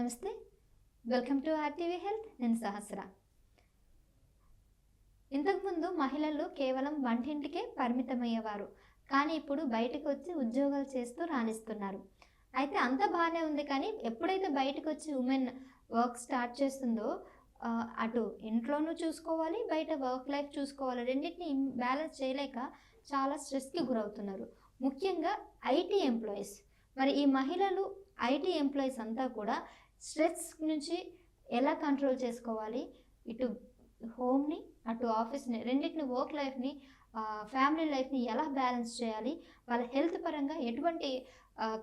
నమస్తే, welcome to RTV health. నేను సహస్ర. ఇంతకుముందు మహిళలు కేవలం వంటింటికే పరిమితమయ్యేవారు, కానీ ఇప్పుడు బయటకు వచ్చి ఉద్యోగాలు చేస్తూ రాణిస్తున్నారు. అయితే అంత బాగానే ఉంది, కానీ ఎప్పుడైతే బయటకు వచ్చి ఉమెన్ వర్క్ స్టార్ట్ చేస్తుందో అటు ఇంట్లోనూ చూసుకోవాలి, బయట వర్క్ లైఫ్ చూసుకోవాలి, రెండింటిని బ్యాలెన్స్ చేయలేక చాలా స్ట్రెస్కి గురవుతున్నారు. ముఖ్యంగా ఐటీ ఎంప్లాయీస్. మరి ఈ మహిళలు ఐటీ ఎంప్లాయీస్ అంతా కూడా స్ట్రెస్ నుంచి ఎలా కంట్రోల్ చేసుకోవాలి, ఇటు హోమ్ని అటు ఆఫీస్ని రెండింటిని, వర్క్ లైఫ్ని ఫ్యామిలీ లైఫ్ని ఎలా బ్యాలెన్స్ చేయాలి, వాళ్ళ హెల్త్ పరంగా ఎటువంటి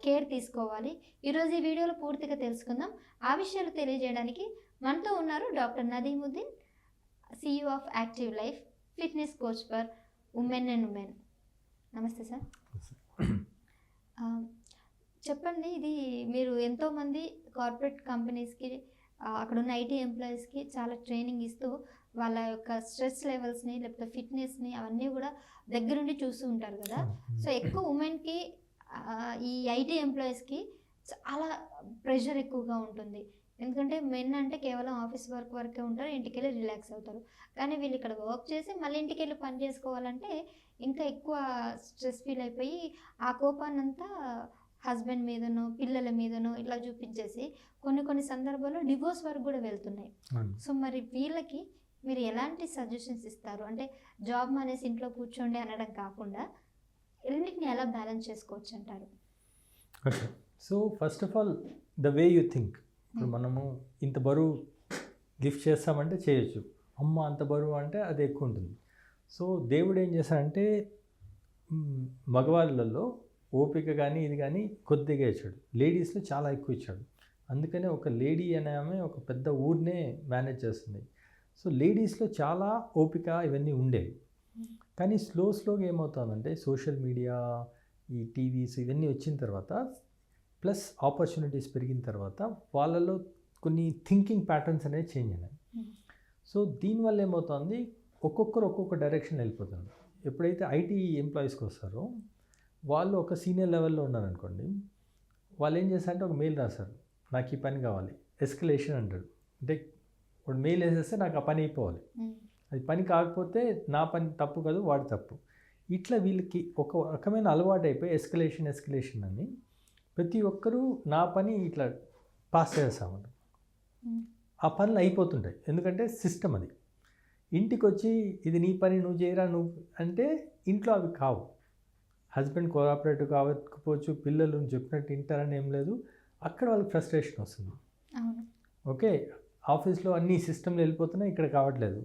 కేర్ తీసుకోవాలి, ఈరోజు ఈ వీడియోలో పూర్తిగా తెలుసుకుందాం. ఆ విషయాలు తెలియజేయడానికి మనతో ఉన్నారు doctor Nadeemuddin, CEO of active life, fitness coach for women and women. నమస్తే సార్. చెప్పండి, ఇది మీరు ఎంతోమంది కార్పొరేట్ కంపెనీస్కి అక్కడ ఉన్న ఐటీ ఎంప్లాయీస్కి చాలా ట్రైనింగ్ ఇస్తూ వాళ్ళ యొక్క స్ట్రెస్ లెవెల్స్ని లేకపోతే ఫిట్నెస్ని అవన్నీ కూడా దగ్గరుండి చూస్తూ ఉంటారు కదా. సో ఎక్కువ ఉమెన్కి ఈ ఐటీ ఎంప్లాయీస్కి చాలా ప్రెషర్ ఎక్కువగా ఉంటుంది. ఎందుకంటే మెన్ అంటే కేవలం ఆఫీస్ వరకే ఉంటారు, ఇంటికి వెళ్ళి రిలాక్స్ అవుతారు. కానీ వీళ్ళు ఇక్కడ వర్క్ చేసి మళ్ళీ ఇంటికి వెళ్ళి పని చేసుకోవాలంటే ఇంకా ఎక్కువ స్ట్రెస్ ఫీల్ అయిపోయి ఆ కోపాన్నంతా హస్బెండ్ మీదనో పిల్లల మీదనో ఇట్లా చూపించేసి కొన్ని సందర్భాల్లో డివోర్స్ వరకు కూడా వెళ్తున్నాయి. సో మరి వీళ్ళకి మీరు ఎలాంటి సజెషన్స్ ఇస్తారు? అంటే జాబ్ మానేసి ఇంట్లో కూర్చోండి అనడం కాకుండా రెండింటిని ఎలా బ్యాలెన్స్ చేసుకోవచ్చు అంటారు? Okay, so first of all the way you think. ఇప్పుడు మనము ఇంత బరువు లిఫ్ట్ చేస్తామంటే చేయొచ్చు, అమ్మ అంత బరువు అంటే అది ఎక్కువ ఉంటుంది. సో దేవుడు ఏం చేశాడంటే మగవాళ్ళల్లో ఓపిక కానీ ఇది కానీ కొద్దిగా ఇచ్చాడు, లేడీస్లో చాలా ఎక్కువ ఇచ్చాడు. అందుకనే ఒక లేడీ అనే ఆమె ఒక పెద్ద ఊరినే మేనేజ్ చేస్తుంది. సో లేడీస్లో చాలా ఓపిక ఇవన్నీ ఉండేవి. కానీ స్లోగా ఏమవుతుందంటే సోషల్ మీడియా, ఈ టీవీస్ ఇవన్నీ వచ్చిన తర్వాత ప్లస్ ఆపర్చునిటీస్ పెరిగిన తర్వాత వాళ్ళలో కొన్ని థింకింగ్ ప్యాటర్న్స్ అనేవి చేంజ్ అయినాయి. సో దీనివల్ల ఏమవుతుంది, ఒక్కొక్కరు ఒక్కొక్క డైరెక్షన్ వెళ్ళిపోతుంది. ఎప్పుడైతే ఐటీ ఎంప్లాయీస్కి వస్తారో వాళ్ళు ఒక సీనియర్ లెవెల్లో ఉన్నారనుకోండి, వాళ్ళు ఏం చేస్తారంటే ఒక మెయిల్ రాస్తారు, నాకు ఈ పని కావాలి, ఎస్కలేషన్ అంటాడు. అంటే వాడు మెయిల్ వేసేస్తే నాకు ఆ పని అయిపోవాలి, అది పని కాకపోతే నా పని తప్పు కాదు వాడి తప్పు. ఇట్లా వీళ్ళకి ఒక రకమైన అలవాటు అయిపోయి ఎస్కలేషన్ అని ప్రతి ఒక్కరూ నా పని ఇట్లా పాస్ చేస్తామంట. ఆ పనులు అయిపోతుంటాయి, ఎందుకంటే సిస్టమ్ అది. ఇంటికి వచ్చి ఇది నీ పని నువ్వు చేయరా నువ్వు అంటే ఇంట్లో అవి కావు. హస్బెండ్ కోఆపరేటివ్ కావకపోవచ్చు, పిల్లలు చెప్పినట్టు వింటారని ఏం లేదు, అక్కడ వాళ్ళకి ఫ్రస్ట్రేషన్ వస్తుంది. ఓకే, ఆఫీస్లో అన్ని సిస్టమ్లు వెళ్ళిపోతున్నాయి, ఇక్కడ కావట్లేదు.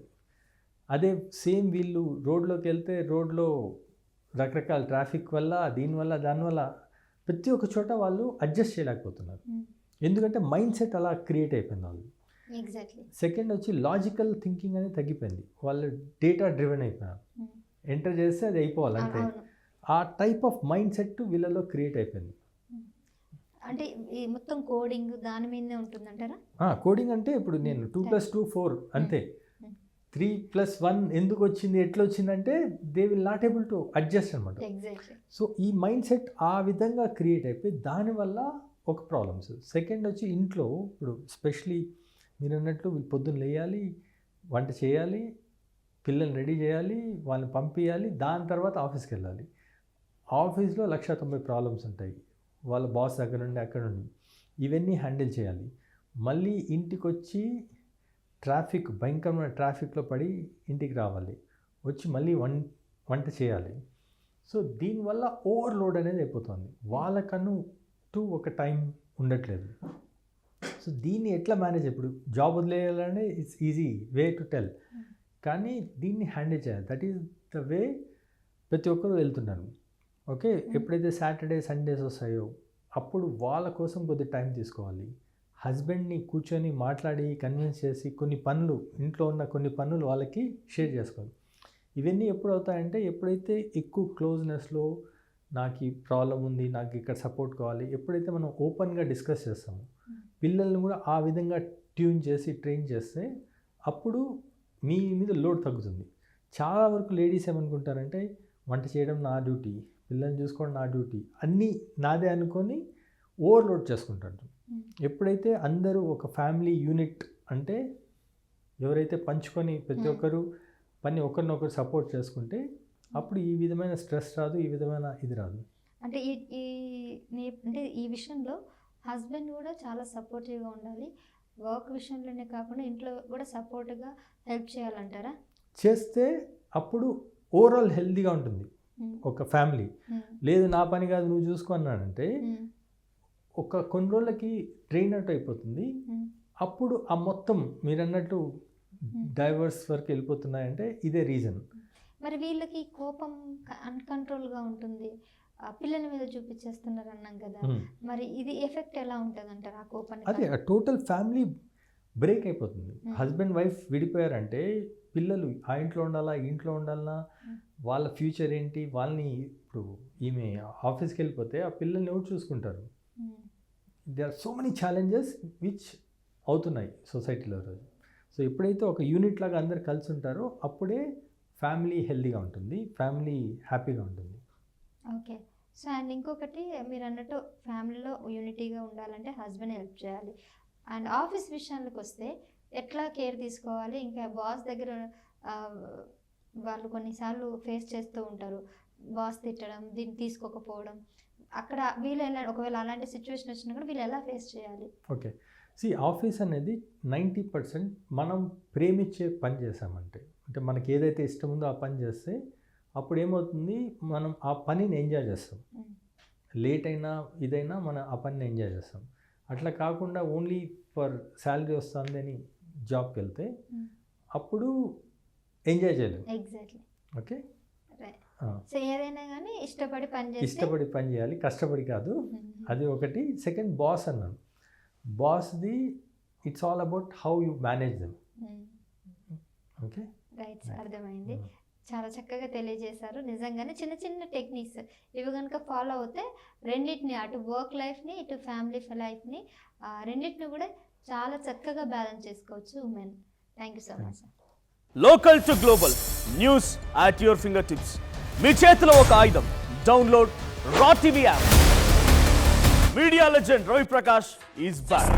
అదే సేమ్ వీళ్ళు రోడ్లోకి వెళ్తే రోడ్లో రకరకాల ట్రాఫిక్ వల్ల దీనివల్ల దానివల్ల ప్రతి ఒక్క చోట వాళ్ళు అడ్జస్ట్ చేయలేకపోతున్నారు. ఎందుకంటే మైండ్ సెట్ అలా క్రియేట్ అయిపోయింది వాళ్ళు. సెకండ్ వచ్చి లాజికల్ థింకింగ్ అనేది తగ్గిపోయింది, వాళ్ళు డేటా డ్రివెన్ అయిపోయినారు. ఎంటర్ చేస్తే అది అయిపోవాలంటే ఆ టైప్ ఆఫ్ మైండ్ సెట్ వీళ్ళలో క్రియేట్ అయిపోయింది. అంటే మొత్తం కోడింగ్ దాని మీదనే ఉంటుందంటారా? కోడింగ్ అంటే ఇప్పుడు నేను 2+2 4 అంతే, 3+1 ఎందుకు వచ్చింది ఎట్లా వచ్చిందంటే they will not able to adjust అనమాట. సో ఈ మైండ్ సెట్ ఆ విధంగా క్రియేట్ అయిపోయి దానివల్ల ఒక ప్రాబ్లమ్స్. సెకండ్ వచ్చి ఇంట్లో ఇప్పుడు స్పెషలీ మీరు అన్నట్లు వీళ్ళు పొద్దున్న లేయాలి, వంట చేయాలి, పిల్లల్ని రెడీ చేయాలి, వాళ్ళని పంపించాలి, దాని తర్వాత ఆఫీస్కి వెళ్ళాలి. ఆఫీస్లో 190 ప్రాబ్లమ్స్ ఉంటాయి, వాళ్ళ బాస్ దగ్గర నుండి అక్కడ నుండి ఇవన్నీ హ్యాండిల్ చేయాలి. మళ్ళీ ఇంటికి వచ్చి భయంకరమైన ట్రాఫిక్లో పడి ఇంటికి రావాలి, వచ్చి మళ్ళీ వంట చేయాలి. సో దీనివల్ల ఓవర్లోడ్ అనేది అయిపోతుంది, వాళ్ళకన్నా ఒక టైం ఉండట్లేదు. సో దీన్ని ఎట్లా మేనేజ్, ఇప్పుడు జాబ్ వదిలేయాలంటే it's easy way to tell, కానీ దీన్ని హ్యాండిల్ చేయాలి. దట్ ఈస్ ద వే ప్రతి ఒక్కరు వెళ్తున్నారు. ఓకే, ఎప్పుడైతే సాటర్డే సండేస్ వస్తాయో అప్పుడు వాళ్ళ కోసం కొద్ది టైం తీసుకోవాలి. హస్బెండ్ని కూర్చొని మాట్లాడి కన్విన్స్ చేసి కొన్ని పనులు, ఇంట్లో ఉన్న కొన్ని పనులు వాళ్ళకి షేర్ చేసుకోవాలి. ఇవన్నీ ఎప్పుడు అవుతాయంటే ఎప్పుడైతే ఎక్కువ క్లోజ్నెస్లో నాకు ఈ ప్రాబ్లం ఉంది, నాకు ఇక్కడ సపోర్ట్ కావాలి, ఎప్పుడైతే మనం ఓపెన్గా డిస్కస్ చేస్తామో పిల్లల్ని కూడా ఆ విధంగా ట్యూన్ చేసి ట్రైన్ చేస్తే అప్పుడు మీ మీద లోడ్ తగ్గుతుంది. చాలా వరకు లేడీస్ ఏమనుకుంటారంటే వంట చేయడం నా డ్యూటీ, పిల్లల్ని చూసుకోవడం నా డ్యూటీ, అన్నీ నాదే అనుకొని ఓవర్లోడ్ చేసుకుంటారు. ఎప్పుడైతే అందరూ ఒక ఫ్యామిలీ యూనిట్ అంటే ఎవరైతే పంచుకొని ప్రతి ఒక్కరు పని ఒకరినొకరు సపోర్ట్ చేసుకుంటే అప్పుడు ఈ విధమైన స్ట్రెస్ రాదు, ఈ విధమైన ఇది రాదు. అంటే అంటే ఈ విషయంలో హస్బెండ్ కూడా చాలా సపోర్టివ్గా ఉండాలి. వర్క్ విషయంలోనే కాకుండా ఇంట్లో కూడా సపోర్ట్గా హెల్ప్ చేయాలంటారా? చేస్తే అప్పుడు ఓవరాల్ హెల్తీగా ఉంటుంది ఒక ఫ్యామిలీ. లేదు నా పని కాదు నువ్వు చూసుకో అన్నాడంటే ఒక కొన్ని రోజులకి ట్రైన్ అవుట్ అయిపోతుంది. అప్పుడు ఆ మొత్తం మీరు అన్నట్టు డైవర్స్ వరకు వెళ్ళిపోతున్నాయంటే ఇదే రీజన్. మరి వీళ్ళకి కోపం అన్కంట్రోల్గా ఉంటుంది, పిల్లల మీద చూపించేస్తున్నారు అన్నాం కదా, మరి ఇది ఎఫెక్ట్ ఎలా ఉంటుంది అంటారు ఆ కోపాన్ని? అదే టోటల్ ఫ్యామిలీ బ్రేక్ అయిపోతుంది. హస్బెండ్ వైఫ్ విడిపోయారంటే పిల్లలు ఆ ఇంట్లో ఉండాలా, ఈ ఇంట్లో ఉండాలన్నా, వాళ్ళ ఫ్యూచర్ ఏంటి, వాళ్ళని ఇప్పుడు ఈమె ఆఫీస్కి వెళ్ళిపోతే ఆ పిల్లల్ని ఎవరు చూసుకుంటారు? There are so many challenges which అవుతున్నాయి సొసైటీలో రోజు. సో ఎప్పుడైతే ఒక యూనిట్ లాగా అందరు కలిసి ఉంటారో అప్పుడే ఫ్యామిలీ హెల్తీగా ఉంటుంది, ఫ్యామిలీ హ్యాపీగా ఉంటుంది. ఓకే. సో అండ్ ఇంకొకటి మీరు అన్నట్టు ఫ్యామిలీలో యూనిటీగా ఉండాలంటే హస్బెండ్ హెల్ప్ చేయాలి. అండ్ ఆఫీస్ విషయానికి వస్తే ఎట్లా కేర్ తీసుకోవాలి? ఇంకా బాస్ దగ్గర వాళ్ళు కొన్నిసార్లు ఫేస్ చేస్తూ ఉంటారు, బాస్ తిట్టడం, దీన్ని తీసుకోకపోవడం. అక్కడ వీళ్ళు ఎలా, ఒకవేళ అలాంటి సిచ్యువేషన్ వచ్చినా కూడా వీళ్ళు ఎలా ఫేస్ చేయాలి? ఓకే, ఆఫీస్ అనేది 90% మనం ప్రేమించే పని చేసామంటే, అంటే మనకి ఏదైతే ఇష్టం ఉందో ఆ పని చేస్తే అప్పుడు ఏమవుతుంది, మనం ఆ పనిని ఎంజాయ్ చేస్తాం. లేట్ అయినా ఇదైనా మనం ఆ పనిని ఎంజాయ్ చేస్తాం. అట్లా కాకుండా ఓన్లీ ఫర్ శాలరీ వస్తుంది అని జాబ్కి వెళ్తే అప్పుడు ఎంజాయ్ చేయలేము. ఎగ్జాక్ట్లీ. ఓకే, సో ఏదైనా కానీ ఇష్టపడి పని చేయాలి, కష్టపడి కాదు. అది ఒకటి. సెకండ్, బాస్ అన్నాను. బాస్ది it's all about how you manage them. Okay, right, అర్థమైంది. చాలా చక్కగా తెలియజేశారు. నిజంగానే చిన్న చిన్న టెక్నిక్స్ ఇవి కనుక ఫాలో అవుతే రెండింటిని, అటు వర్క్ లైఫ్ని ఇటు ఫ్యామిలీ లైఫ్ని రెండింటిని కూడా చాలా చక్కగా బ్యాలెన్స్ చేసుకోవచ్చు women. Thank you so much sir. Local to global news at your finger tips. మీ చేతిలో ఒక ఆయుధం. Download raw TV app. Media legend Ravi Prakash is back.